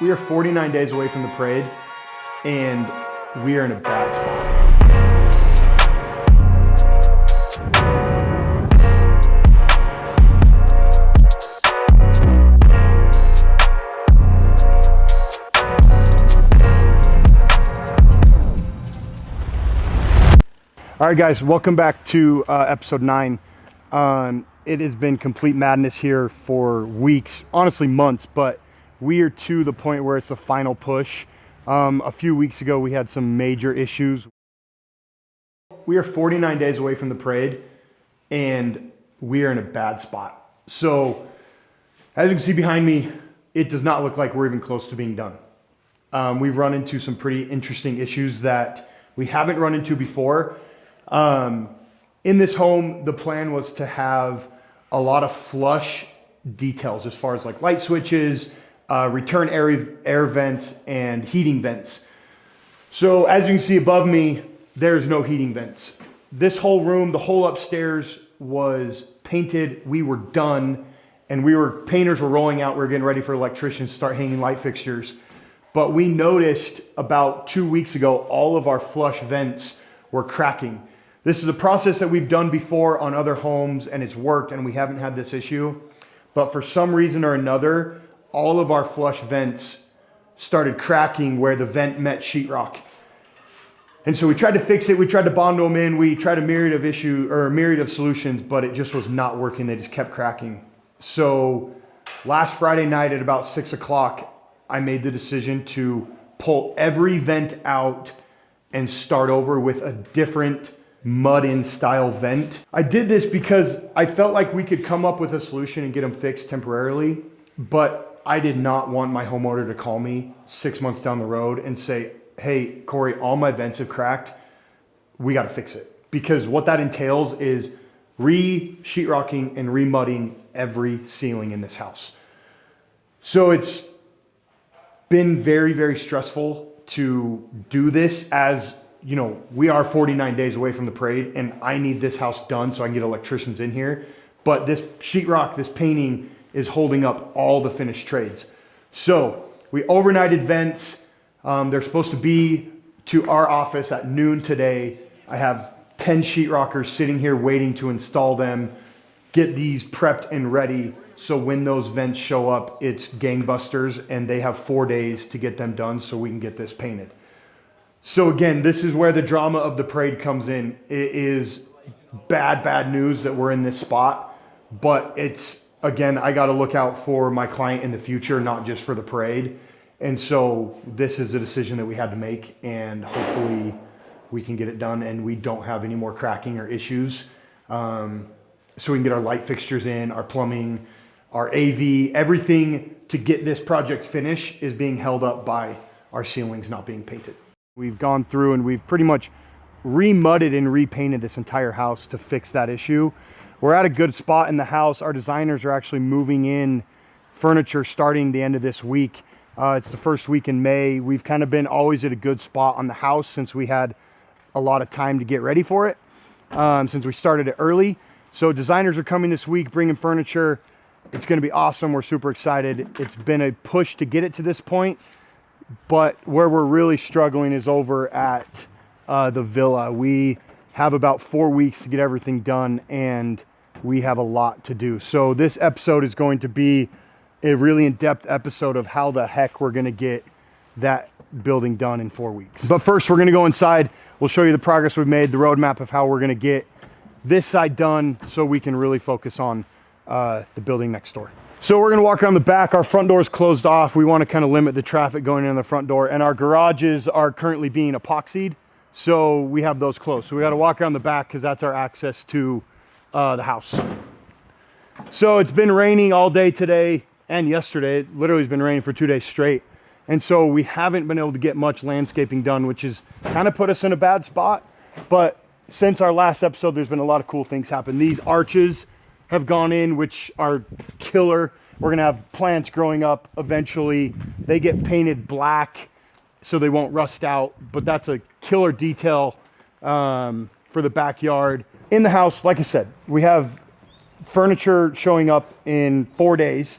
We are 49 days away from the parade, and we are in a bad spot. All right, guys, welcome back to episode 9. It has been complete madness here for weeks, honestly months, but we are to the point where it's the final push. A few weeks ago, we had some major issues. We are 49 days away from the parade, and we are in a bad spot. So, as you can see behind me, it does not look like we're even close to being done. We've run into some pretty interesting issues that we haven't run into before. In this home, the plan was to have a lot of flush details as far as like light switches, return air vents, and heating vents. So as you can see above me, there's no heating vents. This whole room, the whole upstairs was painted. We were done, and painters were rolling out. We were getting ready for electricians to start hanging light fixtures. But we noticed about 2 weeks ago, all of our flush vents were cracking. This is a process that we've done before on other homes, and it's worked, and we haven't had this issue. But for some reason or another, all of our flush vents started cracking where the vent met sheetrock. And so we tried to fix it. We tried to bond them in. We tried a myriad of solutions, but it just was not working. They just kept cracking. So last Friday night at about 6 o'clock, I made the decision to pull every vent out and start over with a different mud-in style vent. I did this because I felt like we could come up with a solution and get them fixed temporarily, but I did not want my homeowner to call me 6 months down the road and say, hey, Corey, all my vents have cracked. We got to fix it. Because what that entails is re-sheetrocking and re-mudding every ceiling in this house. So it's been very, very stressful to do this, as you know, we are 49 days away from the parade, and I need this house done so I can get electricians in here. But this sheetrock, this painting is holding up all the finished trades. So we overnighted vents. They're supposed to be to our office at noon today. I have 10 sheetrockers sitting here waiting to install them, get these prepped and ready. So when those vents show up, it's gangbusters, and they have 4 days to get them done so we can get this painted. So again, this is where the drama of the parade comes in. It is bad news that we're in this spot, but it's, again, I got to look out for my client in the future, not just for the parade. And so this is a decision that we had to make, and hopefully we can get it done and we don't have any more cracking or issues. So we can get our light fixtures in, our plumbing, our AV, everything to get this project finished is being held up by our ceilings not being painted. We've gone through and we've pretty much remudded and repainted this entire house to fix that issue. We're at a good spot in the house. Our designers are actually moving in furniture starting the end of this week. It's the first week in May. We've kind of been always at a good spot on the house since we had a lot of time to get ready for it, since we started it early. So designers are coming this week, bringing furniture. It's going to be awesome. We're super excited. It's been a push to get it to this point. But where we're really struggling is over at the villa. We have about 4 weeks to get everything done, and we have a lot to do. So this episode is going to be a really in-depth episode of how the heck we're going to get that building done in 4 weeks. But first, we're going to go inside. We'll show you the progress we've made, the roadmap of how we're going to get this side done so we can really focus on the building next door. So we're gonna walk around the back. Our front door is closed off. We wanna kind of limit the traffic going in the front door, and our garages are currently being epoxied. So we have those closed. So we gotta walk around the back because that's our access to the house. So it's been raining all day today and yesterday. It literally has been raining for 2 days straight. And so we haven't been able to get much landscaping done, which has kind of put us in a bad spot. But since our last episode, there's been a lot of cool things happen. These arches have gone in, which are killer. We're gonna have plants growing up eventually. They get painted black so they won't rust out, but that's a killer detail for the backyard. In the house, like I said, we have furniture showing up in 4 days,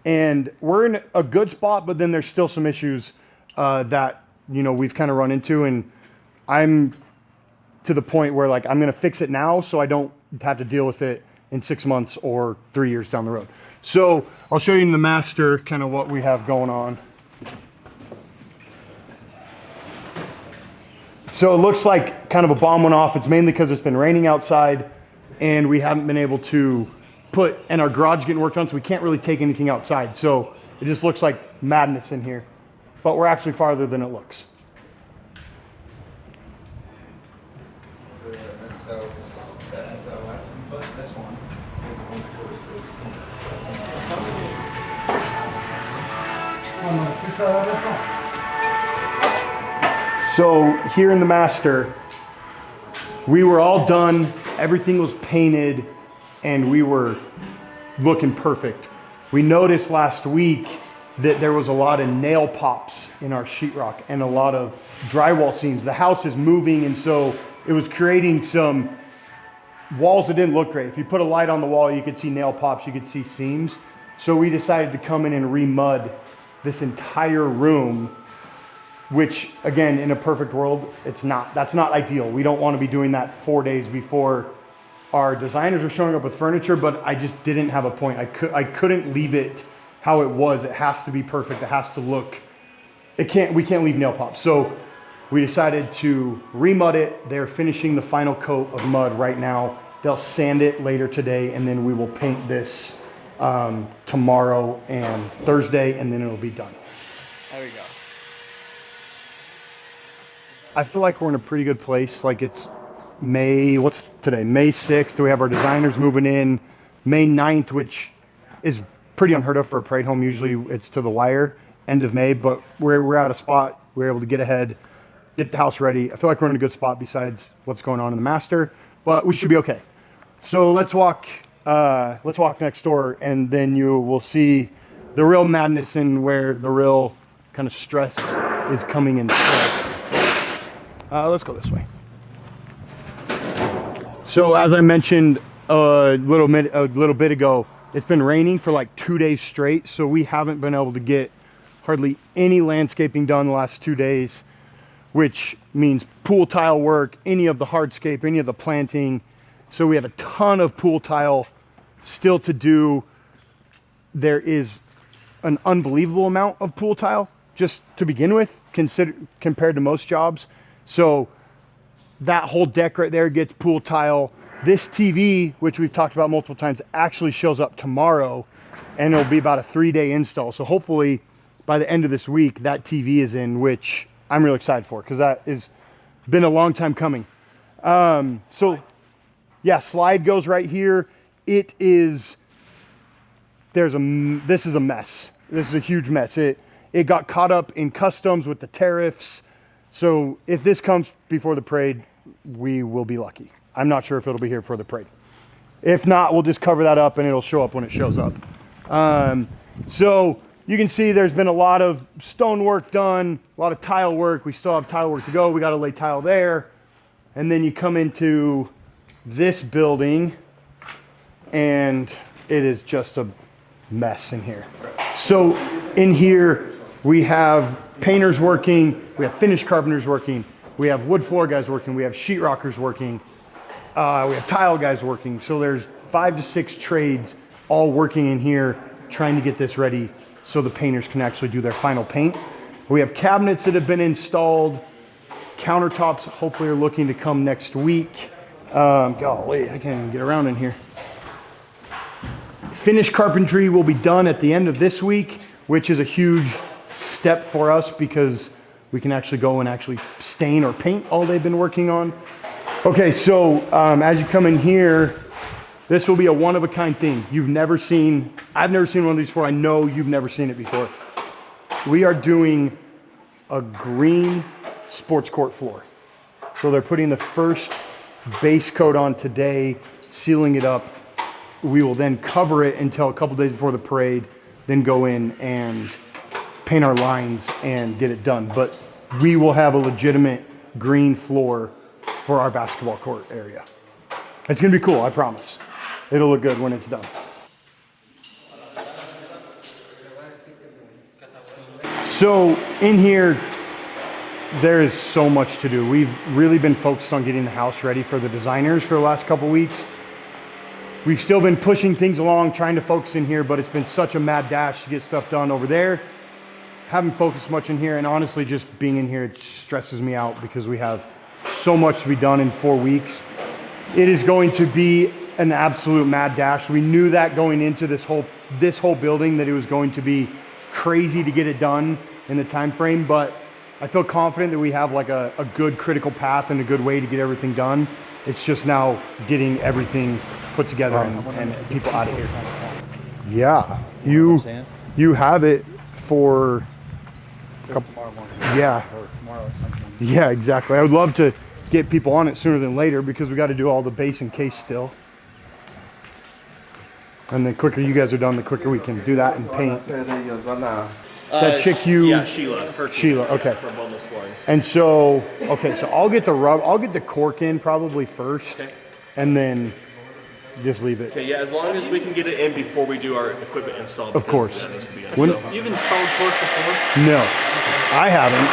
And we're in a good spot, but then there's still some issues that, we've kind of run into. And I'm to the point where like, I'm going to fix it now so I don't have to deal with it in 6 months or 3 years down the road. So I'll show you in the master kind of what we have going on. So it looks like kind of a bomb went off. It's mainly because it's been raining outside and we haven't been able to and our garage getting worked on, so we can't really take anything outside. So it just looks like madness in here, but we're actually farther than it looks. So here in the master, we were all done. Everything was painted and we were looking perfect. We noticed last week that there was a lot of nail pops in our sheetrock and a lot of drywall seams. The house is moving, and so it was creating some walls that didn't look great. If you put a light on the wall, you could see nail pops, you could see seams. So we decided to come in and re-mud this entire room, which again, in a perfect world, that's not ideal. We don't want to be doing that 4 days before our designers are showing up with furniture, but I just didn't have a point. I couldn't leave it how it was. It has to be perfect. It has to look, we can't leave nail pops. So we decided to re-mud it. They're finishing the final coat of mud right now. They'll sand it later today, and then we will paint this tomorrow and Thursday, and then it'll be done. There we go. I feel like we're in a pretty good place. Like it's what's today? May 6th. We have our designers moving in. May 9th, which is pretty unheard of for a parade home. Usually it's to the wire, end of May, but we're at a spot. We're able to get ahead, get the house ready. I feel like we're in a good spot besides what's going on in the master, but we should be okay. So let's walk next door, and then you will see the real madness and where the real kind of stress is coming in. Let's go this way. So as I mentioned a little bit ago, it's been raining for like 2 days straight, so we haven't been able to get hardly any landscaping done the last 2 days, which means pool tile work, any of the hardscape, any of the planting. So we have a ton of pool tile still to do. There is an unbelievable amount of pool tile just to begin with, compared to most jobs. So that whole deck right there gets pool tile. This TV, which we've talked about multiple times, actually shows up tomorrow, and it'll be about a 3-day install. So hopefully by the end of this week, that TV is in, which I'm really excited for, because that has been a long time coming. So yeah, slide goes right here. This is a mess. This is a huge mess. It got caught up in customs with the tariffs. So if this comes before the parade, we will be lucky. I'm not sure if it'll be here for the parade. If not, we'll just cover that up and it'll show up when it shows up. So you can see there's been a lot of stone work done, a lot of tile work. We still have tile work to go. We got to lay tile there. And then you come into this building and it is just a mess in here. So in here, we have painters working, we have finish carpenters working, we have wood floor guys working, we have sheetrockers working, we have tile guys working. So there's 5 to 6 trades all working in here trying to get this ready so the painters can actually do their final paint. We have cabinets that have been installed. Countertops hopefully are looking to come next week. Golly, I can't even get around in here. Finished carpentry will be done at the end of this week, which is a huge step for us because we can actually go and actually stain or paint all they've been working on. Okay, so as you come in here, this will be a one-of-a-kind thing. I've never seen one of these before. I know you've never seen it before. We are doing a green sports court floor. So they're putting the first base coat on today, sealing it up. We will then cover it until a couple days before the parade, then go in and paint our lines and get it done. But we will have a legitimate green floor for our basketball court area. It's gonna be cool, I promise. It'll look good when it's done. So in here, there is so much to do. We've really been focused on getting the house ready for the designers for the last couple weeks. We've still been pushing things along, trying to focus in here, but it's been such a mad dash to get stuff done over there. Haven't focused much in here, and honestly, just being in here, it stresses me out because we have so much to be done in 4 weeks. It is going to be an absolute mad dash. We knew that going into this whole building, that it was going to be crazy to get it done in the time frame, but I feel confident that we have like a good critical path and a good way to get everything done. It's just now getting everything put together and people out of here. Yeah, you have it for a couple. Tomorrow morning. Yeah. Or tomorrow or something. Yeah, exactly. I would love to get people on it sooner than later because we got to do all the base and case still. And the quicker you guys are done, the quicker we can do that and paint. That chick yeah, Sheila. Sheila, okay. From Wellness Flooring. And so, okay, so I'll get the cork in probably first, okay, and then just leave it. Okay, yeah, as long as we can get it in before we do our equipment install. Of course. That needs to be in. So, you've installed cork before? No, I haven't.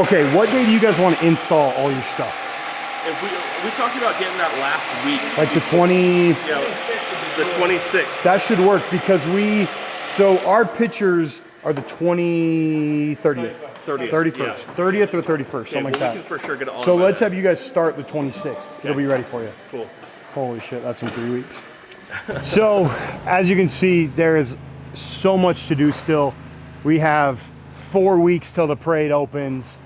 Okay, what day do you guys want to install all your stuff? If we talked about getting that last week. Like the 20. Yeah, the 26th. That should work because so our pictures are the 30th. 31st. Yeah. 30th or 31st, something like that. We can for sure get it on. So let's have you guys start the 26th. Okay. It'll be ready for you. Cool. Holy shit, that's in 3 weeks. So, as you can see, there is so much to do still. We have 4 weeks till the parade opens.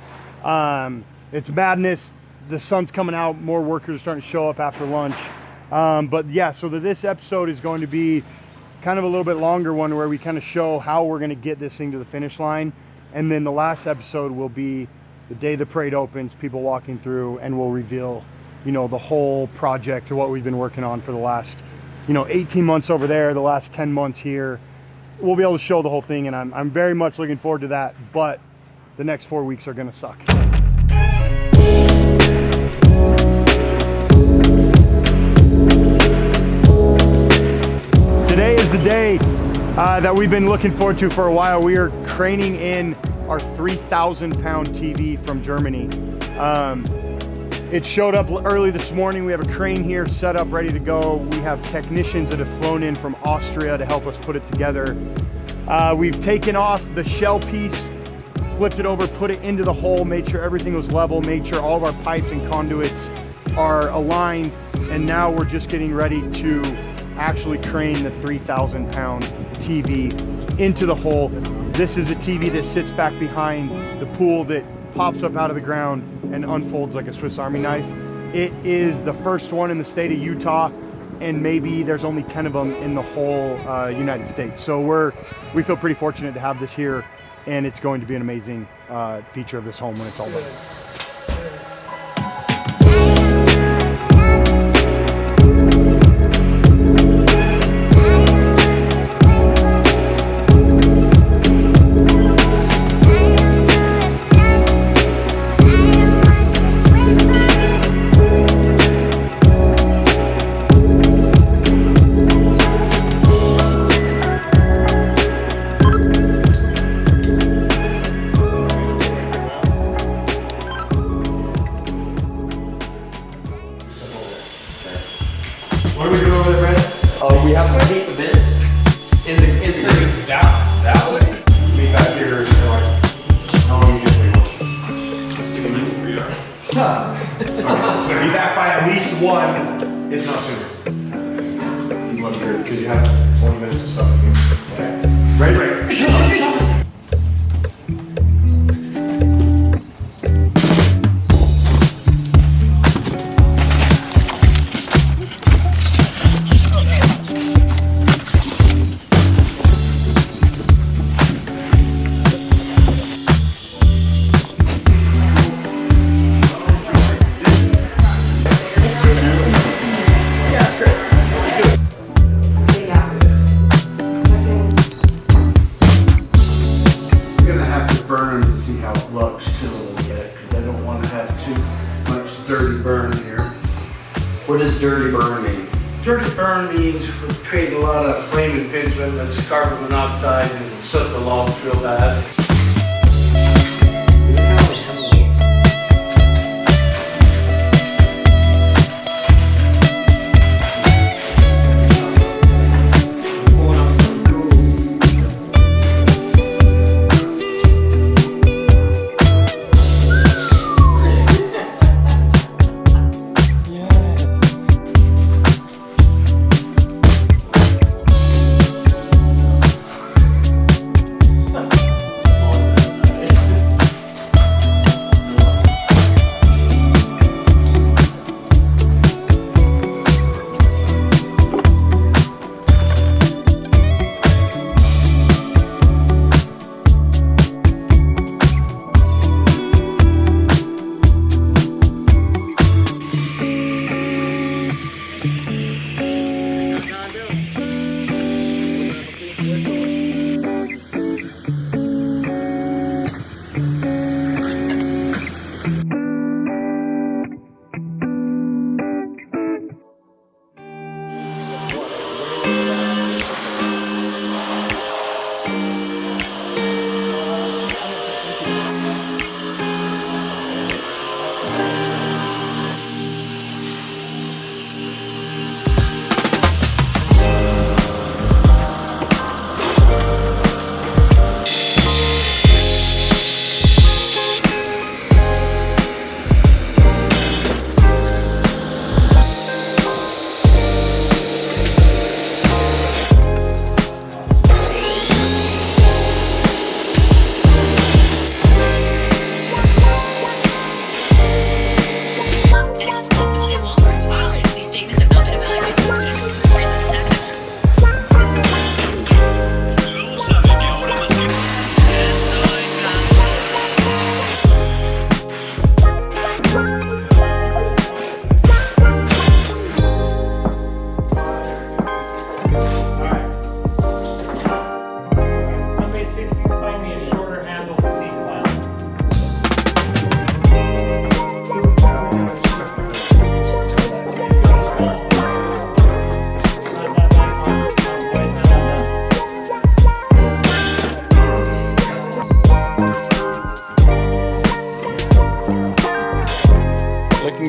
It's madness. The sun's coming out. More workers are starting to show up after lunch. But yeah, so this episode is going to be kind of a little bit longer one where we kind of show how we're going to get this thing to the finish line. And then the last episode will be the day the parade opens, people walking through, and we'll reveal, you know, the whole project or what we've been working on for the last, 18 months over there, the last 10 months here. We'll be able to show the whole thing, and I'm very much looking forward to that, but the next 4 weeks are going to suck. Today is the day that we've been looking forward to for a while. We are craning in our 3,000-pound TV from Germany. It showed up early this morning. We have a crane here set up, ready to go. We have technicians that have flown in from Austria to help us put it together. We've taken off the shell piece, flipped it over, put it into the hole, made sure everything was level, made sure all of our pipes and conduits are aligned, and now we're just getting ready to actually crane the 3,000-pound TV into the hole. This is a TV that sits back behind the pool that pops up out of the ground and unfolds like a Swiss Army knife. It is the first one in the state of Utah, and maybe there's only 10 of them in the whole United States. So we feel pretty fortunate to have this here, and it's going to be an amazing feature of this home when it's all done. What are we doing over there, Brandon? Oh, we have to paint the vents in the inside. That way. Be back here and like, how long you usually watch? It's gonna be back by at least 1, if not sooner. He's left here because you have 20 minutes of stuff in here. Okay. Ready? What does dirty burn mean? Dirty burn means we're creating a lot of flame impingement, that's carbon monoxide and soot the logs real bad.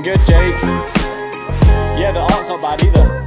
Looking good, Jake. Yeah, the art's not bad either.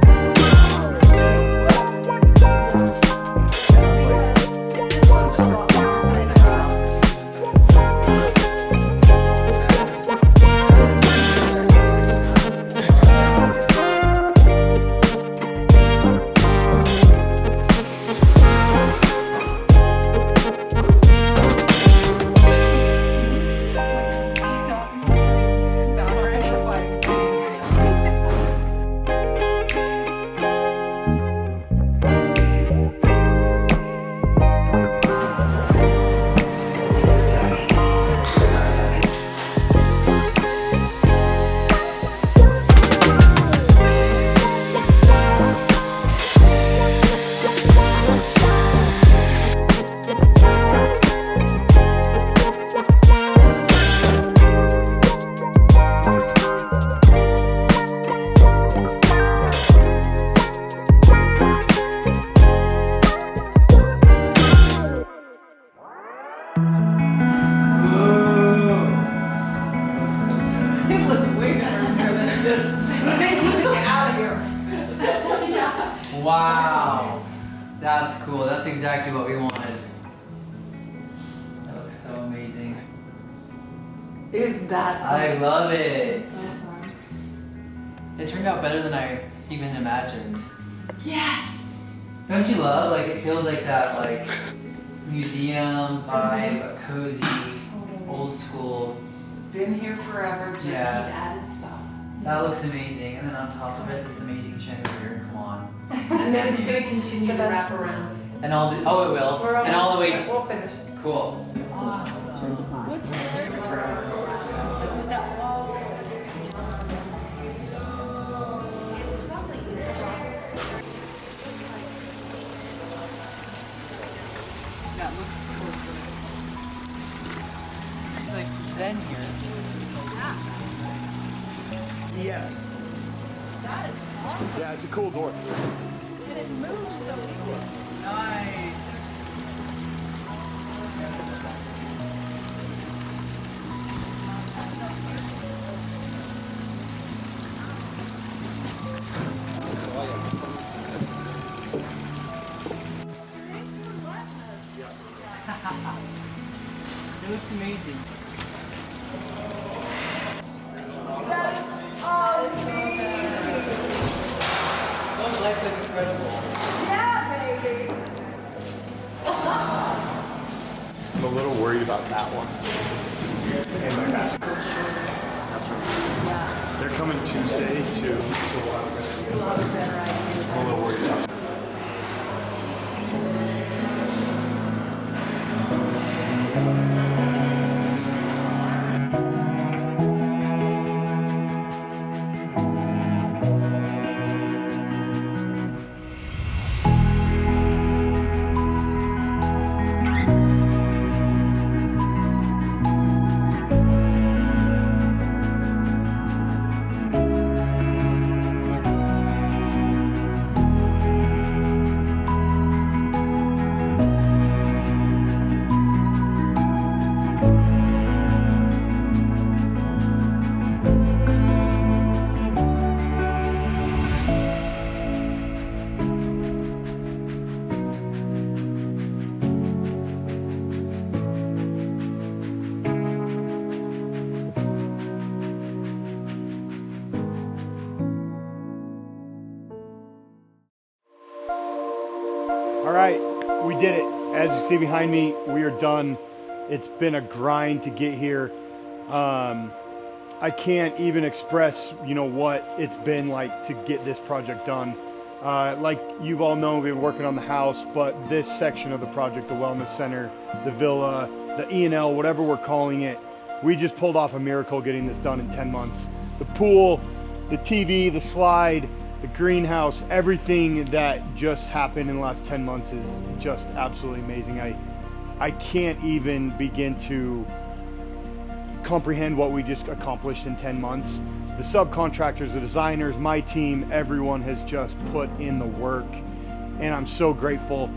Wow. That's cool. That's exactly what we wanted. That looks so amazing. Is that I love it. so fun? It turned out better than I even imagined. Yes! Don't you love? Like, it feels like that, like, museum vibe, but cozy, old school. Been here forever, just Yeah. need added stuff. That looks amazing. And then on top of it, this amazing chandelier. Come on. And then it's gonna continue to wrap around. And all the, oh, it will. We're And all the way, We'll finish it. cool. That looks so good. It's just like zen here. Yes. Yeah, it's a cool door. Nice. It looks amazing. Those lights look incredible. I'm a little worried about that one. And my mask. They're coming Tuesday too, so we'll have a better idea. I'm a little worried about that. All right, we did it. As you see behind me, we are done. It's been a grind to get here. I can't even express, what it's been like to get this project done. Like you've all known, we've been working on the house, but this section of the project, the wellness center, the villa, the E&L, whatever we're calling it, we just pulled off a miracle getting this done in 10 months. The pool, the TV, the slide, the greenhouse, everything that just happened in the last 10 months is just absolutely amazing. I can't even begin to comprehend what we just accomplished in 10 months. The subcontractors, the designers, my team, everyone has just put in the work, and I'm so grateful.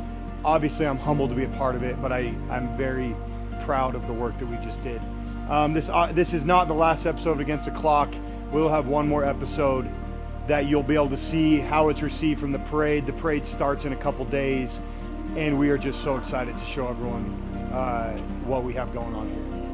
Obviously, I'm humbled to be a part of it, but I'm very proud of the work that we just did. This is not the last episode of Against the Clock. we'll have one more episode that you'll be able to see how it's received from the parade. The parade starts in a couple days, and we are just so excited to show everyone what we have going on here.